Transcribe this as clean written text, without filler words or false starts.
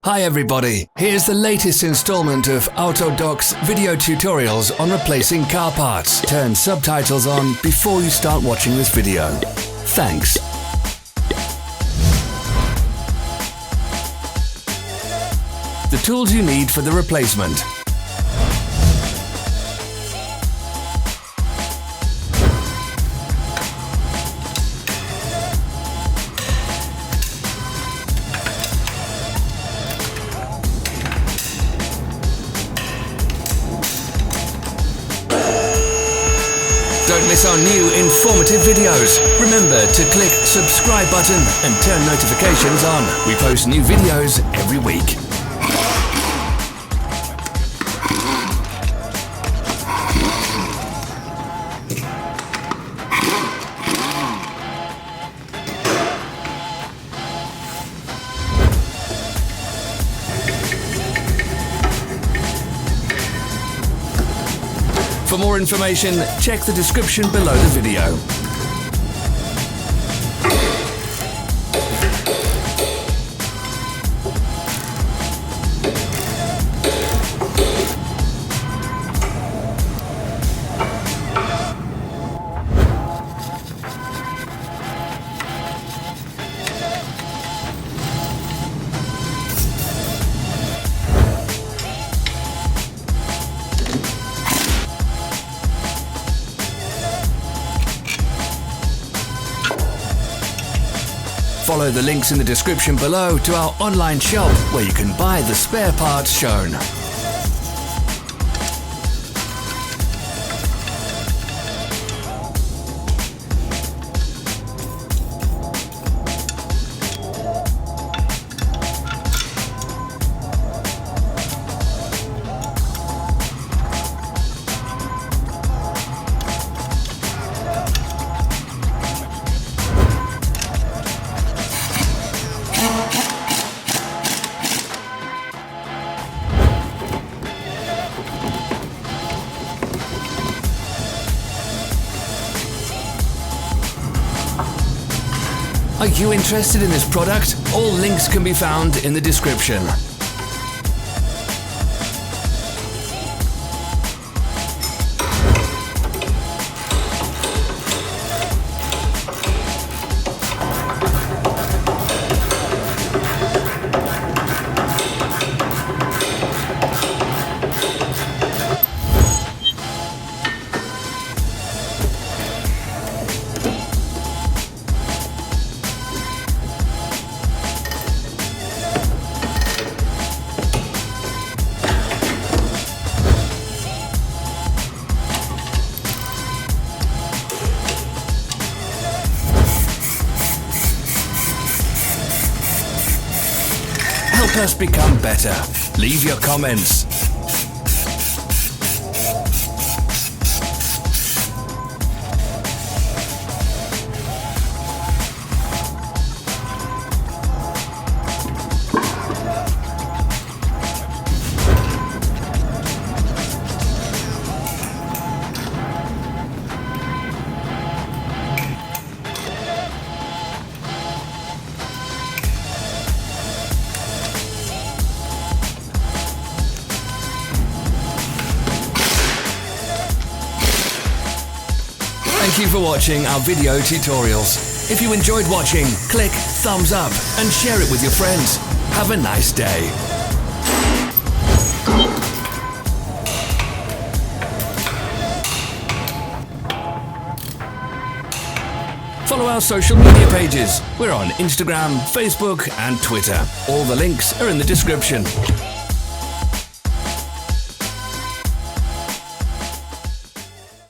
Hi everybody, here's the latest installment of Autodoc's video tutorials on replacing car parts. Turn subtitles on before you start watching this video. Thanks. The tools you need for the replacement. Don't miss our new informative videos. Remember to click subscribe button and turn notifications on. We post new videos every week. For more information, check the description below the video. Follow the links in the description below to our online shop where you can buy the spare parts shown. Are you interested in this product? All links can be found in the description. Help us become better. Leave your comments. Thank you for watching our video tutorials. If you enjoyed watching, click thumbs up and share it with your friends. Have a nice day. Follow our social media pages. We're on Instagram, Facebook and Twitter. All the links are in the description.